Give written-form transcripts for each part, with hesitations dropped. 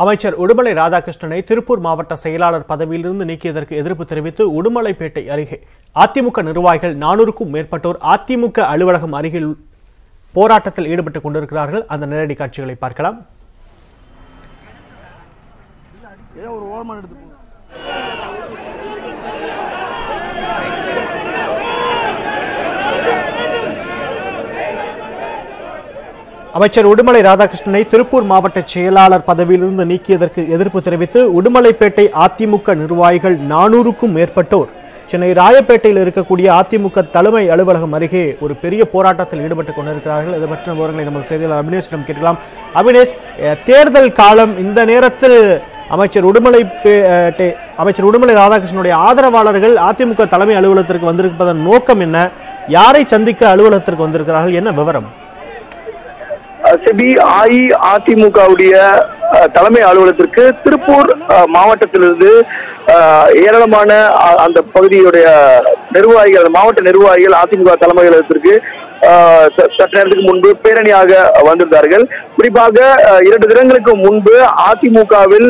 அமைச்சர் உடுமலை ராதாகிருஷ்ணனை திருப்பூர் மாவட்ட செயலாளர் பதவியிலிருந்து நீக்கியதற்கு எதிர்ப்பு தெரிவித்து உடுமலைப்பேட்டை அருகே அதிமுக நிர்வாகிகள் 400க்கும் மேற்பட்டோர் அதிமுக அலுவலகம் அருகில் போராட்டத்தில் ஈடுபட்டுக் கொண்டிருக்கிறார்கள். அந்த நேரடி காட்சிகளை பார்க்கலாம். அமைச்சர் உடுமலை ராதாகிருஷ்ணனை திருப்பூர் மாவட்ட செயலாளர் பதவியிலிருந்து நீக்கியதற்கு எதிர்ப்பு தெரிவித்து உடுமலைப்பேட்டை அதிமுக நிர்வாகிகள் 400க்கும் மேற்பட்டோர் சென்னை ராயப்பேட்டையில் இருக்கக்கூடிய அதிமுக தலைமை அலுவலகம் அருகே ஒரு பெரிய போராட்டத்தில் ஈடுபட்டுக் கொண்டிருக்கிறார்கள். இது பற்றிய விவரங்களை நமது செய்தியாளர் அபினேஷிடம் கேட்கலாம். அபினேஷ், தேர்தல் காலம், இந்த நேரத்தில் அமைச்சர் உடுமலை ராதாகிருஷ்ணனுடைய ஆதரவாளர்கள் அதிமுக தலைமை அலுவலகத்திற்கு வந்திருப்பதன் நோக்கம் என்ன? யாரை சந்திக்க அலுவலகத்திற்கு வந்திருக்கிறார்கள்? என்ன விவரம்? அஇஅதிமுகவுடைய தலைமை அலுவலகத்திற்கு திருப்பூர் மாவட்டத்திலிருந்து ஏராளமான அந்த பகுதியுடைய நிர்வாகிகள், மாவட்ட நிர்வாகிகள் அதிமுக தலைமை அலுவலகத்திற்கு சற்று நேரத்துக்கு முன்பு பேரணியாக வந்திருந்தார்கள். குறிப்பாக 2 தினங்களுக்கு முன்பு அதிமுகவில்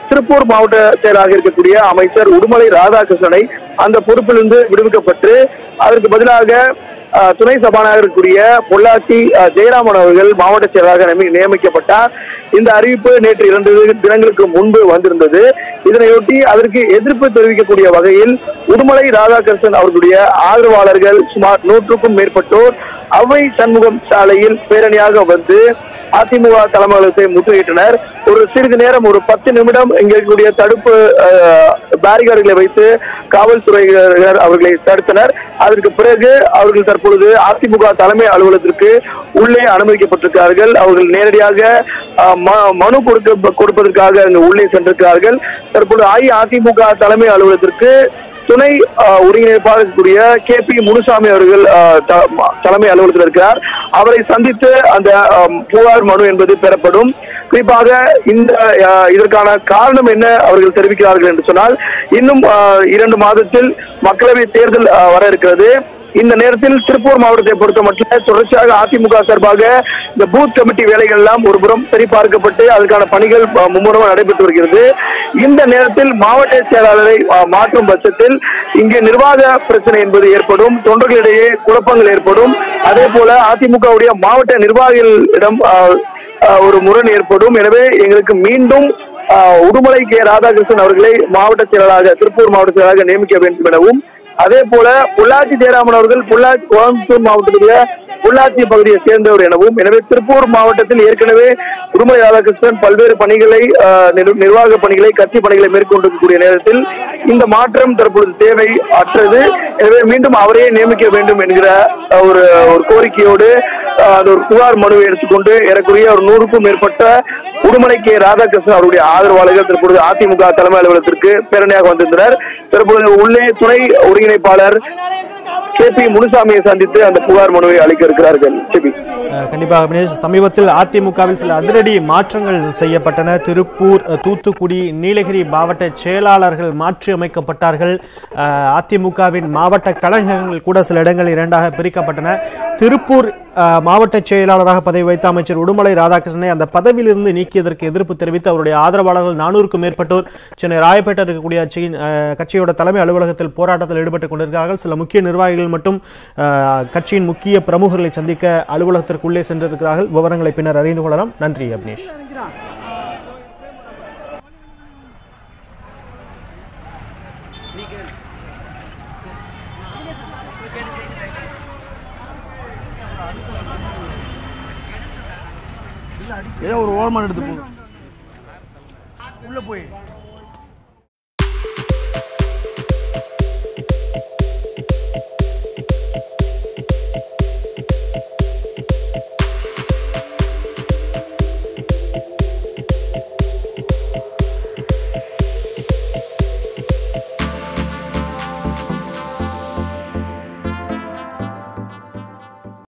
திருப்பூர் மாவட்ட செயலாளராக இருக்கக்கூடிய அமைச்சர் உடுமலை ராதாகிருஷ்ணனை அந்த பொறுப்பிலிருந்து விடுவிக்கப்பட்டு அதற்கு பதிலாக துணை சபாநாயகர் இருக்கக்கூடிய பொள்ளாச்சி ஜெயராமன் அவர்கள் மாவட்ட செயலாளராக நியமிக்கப்பட்டார். இந்த அறிவிப்பு நேற்று 2 தினங்களுக்கு முன்பு வந்திருந்தது. இதனையொட்டி அதற்கு எதிர்ப்பு தெரிவிக்கக்கூடிய வகையில் உடுமலை ராதாகிருஷ்ணன் அவர்களுடைய ஆதரவாளர்கள் சுமார் 100க்கும் மேற்பட்டோர் அவை சண்முகம் சாலையில் பேரணியாக வந்து அதிமுக தலைமை அலுவலகத்தை முற்றுகையிட்டனர். ஒரு சிறிது நேரம், ஒரு 10 நிமிடம் இங்கே இருக்கக்கூடிய தடுப்பு பேரிகார்டுகளை வைத்து காவல்துறையினர் அவர்களை தடுத்தனர். அதற்கு பிறகு அவர்கள் தற்பொழுது அதிமுக தலைமை அலுவலகத்திற்கு உள்ளே அனுமதிக்கப்பட்டிருக்கிறார்கள். அவர்கள் நேரடியாக மனு கொடுப்பதற்காக அங்கு உள்ளே சென்றிருக்கிறார்கள். தற்பொழுது அஇஅதிமுக தலைமை அலுவலகத்திற்கு துணை ஒருங்கிணைப்பாளர் இருக்கக்கூடிய KP முனுசாமி அவர்கள் தலைமை அலுவலகத்தில் இருக்கிறார். அவரை சந்தித்து அந்த புகார் மனு என்பது பெறப்படும். குறிப்பாக இதற்கான காரணம் என்ன அவர்கள் தெரிவிக்கிறார்கள் என்று சொன்னால், இன்னும் 2 மாதத்தில் மக்களவை தேர்தல் வர இருக்கிறது. இந்த நேரத்தில் திருப்பூர் மாவட்டத்தை பொறுத்த மட்டும் தொடர்ச்சியாக அதிமுக சார்பாக இந்த பூத் கமிட்டி வேலைகள் எல்லாம் ஒருபுறம் சரிபார்க்கப்பட்டு அதற்கான பணிகள் மும்முரமாக நடைபெற்று வருகிறது. இந்த நேரத்தில் மாவட்ட செயலாளரை மாற்றும் பட்சத்தில் இங்கே நிர்வாக பிரச்சனை என்பது ஏற்படும், தொண்டர்களிடையே குழப்பங்கள் ஏற்படும். அதே போல அதிமுகவுடைய மாவட்ட நிர்வாகிகளிடம் ஒரு முரண் ஏற்படும். எனவே எங்களுக்கு மீண்டும் உடுமலை ராதாகிருஷ்ணன் அவர்களை மாவட்ட செயலாளராக, திருப்பூர் மாவட்ட செயலாளராக நியமிக்க வேண்டும் எனவும், அதே போல பொள்ளாச்சி ஜெயராமன் அவர்கள் கோயம்புத்தூர் மாவட்டத்திலுள்ள பொள்ளாச்சி பகுதியை சேர்ந்தவர் எனவும், எனவே திருப்பூர் மாவட்டத்தில் ஏற்கனவே உடுமலை ராதாகிருஷ்ணன் பல்வேறு பணிகளை, நிர்வாக பணிகளை, கட்சி பணிகளை மேற்கொண்டிருக்கக்கூடிய நேரத்தில் இந்த மாற்றம் தற்பொழுது தேவை அற்றது. எனவே மீண்டும் அவரையே நியமிக்க வேண்டும் என்கிற ஒரு கோரிக்கையோடு அந்த ஒரு புகார் மனுவை எடுத்துக்கொண்டு ஏறக்குறைய ஒரு 100க்கும் மேற்பட்ட உடுமலை ராதாகிருஷ்ணன் அவருடைய ஆதரவாளர்கள் தற்பொழுது அதிமுக தலைமை அலுவலகத்திற்கு பேரணியாக வந்திருந்தனர். தற்பொழுது உள்ளே துணை ஒருங்கிணைப்பாளர் KP முனுசாமியை சந்தித்து அந்த புகார் மனுவை அளிக்க இருக்கிறார்கள். கண்டிப்பாக சமீபத்தில் அதிமுகவில் சில அதிரடி மாற்றங்கள் செய்யப்பட்டன. திருப்பூர், தூத்துக்குடி, நீலகிரி மாவட்ட செயலாளர்கள் மாற்றி அமைக்கப்பட்டார்கள். அதிமுகவின் மாவட்ட கழகங்கள் கூட சில இடங்களில் 2ஆக பிரிக்கப்பட்டன. திருப்பூர் மாவட்ட செயலாளராக பதவி வைத்த அமைச்சர் உடுமலை ராதாகிருஷ்ணனை அந்த பதவியிலிருந்து நீக்கியதற்கு எதிர்ப்பு தெரிவித்து அவருடைய ஆதரவாளர்கள் 400க்கும் மேற்பட்டோர் சென்னை ராயப்பேட்டை இருக்கக்கூடிய கட்சியோட தலைமை அலுவலகத்தில் போராட்டத்தில் ஈடுபட்டுக் கொண்டிருக்கிறார்கள். சில முக்கிய நிர்வாகிகள் மட்டும் கட்சியின் முக்கிய பிரமுகர்களை சந்திக்க அலுவலகத்திற்குள்ளே சென்றிருக்கிறார்கள். விவரங்களை பின்னர் அறிந்து கொள்ளலாம். நன்றி அபினேஷ். ஏதோ ஒரு ஓரமான எடுத்து போகும் உள்ள போய்